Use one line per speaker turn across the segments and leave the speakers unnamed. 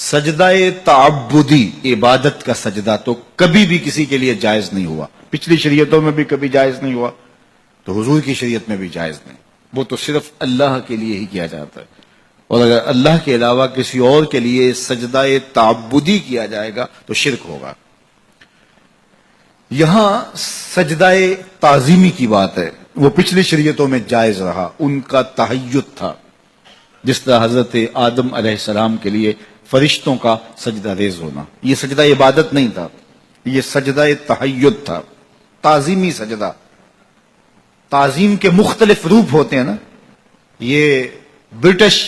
سجدہ تعبدی عبادت کا سجدہ تو کبھی بھی کسی کے لیے جائز نہیں ہوا، پچھلی شریعتوں میں بھی کبھی جائز نہیں ہوا، تو حضور کی شریعت میں بھی جائز نہیں، وہ تو صرف اللہ کے لیے ہی کیا جاتا ہے، اور اگر اللہ کے علاوہ کسی اور کے لیے سجدہ تعبدی کیا جائے گا تو شرک ہوگا۔ یہاں سجدہ تعظیمی کی بات ہے، وہ پچھلی شریعتوں میں جائز رہا، ان کا تحیّد تھا، جس طرح حضرت آدم علیہ السلام کے لیے فرشتوں کا سجدہ ریز ہونا، یہ سجدہ عبادت نہیں تھا، یہ سجدہ تحیّد تھا، تعظیمی سجدہ۔ تعظیم کے مختلف روپ ہوتے ہیں نا، یہ برٹش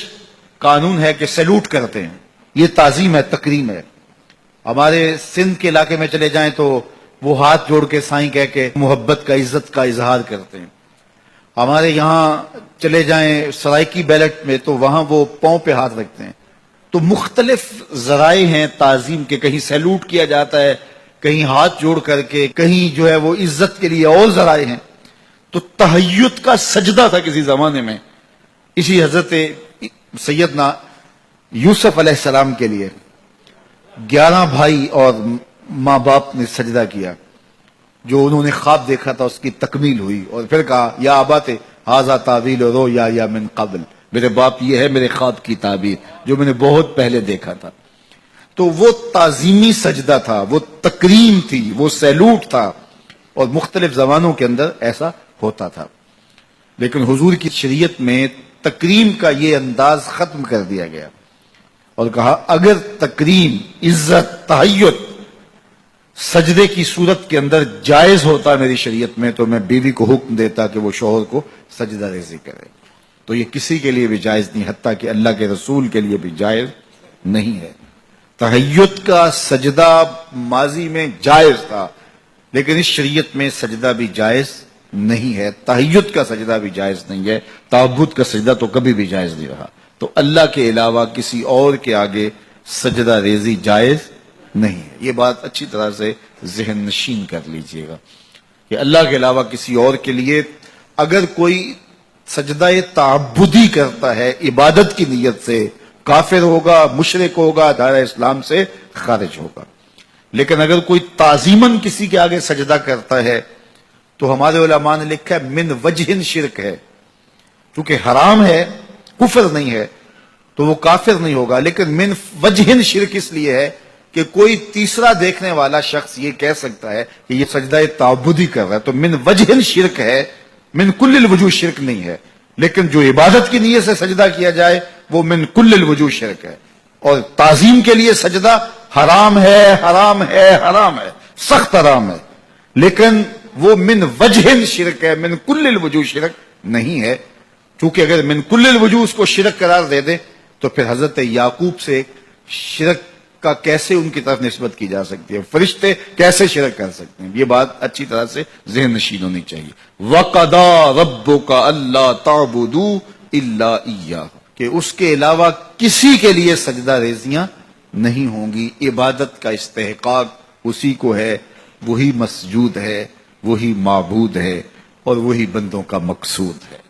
قانون ہے کہ سیلوٹ کرتے ہیں، یہ تعظیم ہے، تکریم ہے۔ ہمارے سندھ کے علاقے میں چلے جائیں تو وہ ہاتھ جوڑ کے سائیں کہہ کے محبت کا، عزت کا اظہار کرتے ہیں۔ ہمارے یہاں چلے جائیں سرائکی بیلٹ میں تو وہاں وہ پاؤں پہ ہاتھ رکھتے ہیں۔ تو مختلف ذرائع ہیں تعظیم کے، کہیں سیلوٹ کیا جاتا ہے، کہیں ہاتھ جوڑ کر کے، کہیں جو ہے وہ عزت کے لیے اور ذرائع ہیں۔ تو تحیّد کا سجدہ تھا کسی زمانے میں، اسی حضرت سیدنا یوسف علیہ السلام کے لیے 11 بھائی اور ماں باپ نے سجدہ کیا، جو انہوں نے خواب دیکھا تھا اس کی تکمیل ہوئی، اور پھر کہا یا ابات ھذا تعویل رؤیا من قبل، میرے باپ یہ ہے میرے خواب کی تعبیر جو میں نے بہت پہلے دیکھا تھا۔ تو وہ تعظیمی سجدہ تھا، وہ تکریم تھی، وہ سیلوٹ تھا، اور مختلف زبانوں کے اندر ایسا ہوتا تھا۔ لیکن حضور کی شریعت میں تکریم کا یہ انداز ختم کر دیا گیا، اور کہا اگر تکریم، عزت، تحیّد سجدے کی صورت کے اندر جائز ہوتا میری شریعت میں تو میں بیوی کو حکم دیتا کہ وہ شوہر کو سجدہ ریزی کرے۔ تو یہ کسی کے لیے بھی جائز نہیں، حتیٰ کہ اللہ کے رسول کے لیے بھی جائز نہیں ہے۔ تحیّد کا سجدہ ماضی میں جائز تھا، لیکن اس شریعت میں سجدہ بھی جائز نہیں ہے، تحیّد کا سجدہ بھی جائز نہیں ہے، تعبد کا سجدہ تو کبھی بھی جائز نہیں رہا۔ تو اللہ کے علاوہ کسی اور کے آگے سجدہ ریزی جائز نہیں ہے، یہ بات اچھی طرح سے ذہن نشین کر لیجئے گا کہ اللہ کے علاوہ کسی اور کے لیے اگر کوئی سجدہ تعبدی کرتا ہے عبادت کی نیت سے، کافر ہوگا، مشرک ہوگا، دائرہ اسلام سے خارج ہوگا۔ لیکن اگر کوئی تعظیماً کسی کے آگے سجدہ کرتا ہے تو ہمارے علماء نے لکھا ہے من وجہ شرک ہے، چونکہ حرام ہے، کفر نہیں ہے تو وہ کافر نہیں ہوگا، لیکن من وجہ شرک اس لیے ہے کہ کوئی تیسرا دیکھنے والا شخص یہ کہہ سکتا ہے کہ یہ سجدہ تعبدی کر رہا ہے، تو من وجہ شرک ہے، من کل الوجوہ شرک نہیں ہے۔ لیکن جو عبادت کی نیت سے سجدہ کیا جائے وہ من کل الوجوہ شرک ہے، اور تعظیم کے لیے سجدہ حرام ہے، حرام ہے، حرام ہے، سخت حرام ہے، لیکن وہ من وجہ شرک ہے، من کل الوجوہ شرک نہیں ہے۔ چونکہ اگر من کل الوجوہ اس کو شرک قرار دے دے تو پھر حضرت یعقوب سے شرک کا کیسے ان کی طرف نسبت کی جا سکتی ہے، فرشتے کیسے شرک کر سکتے ہیں، یہ بات اچھی طرح سے ذہن نشین ہونی چاہیے۔ وَقَضَىٰ رَبُّكَ أَلَّا تَعْبُدُوا إِلَّا إِيَّاهُ، کہ اس کے علاوہ کسی کے لیے سجدہ ریزیاں نہیں ہوں گی، عبادت کا استحقاق اسی کو ہے، وہی مسجود ہے، وہی معبود ہے، اور وہی بندوں کا مقصود ہے۔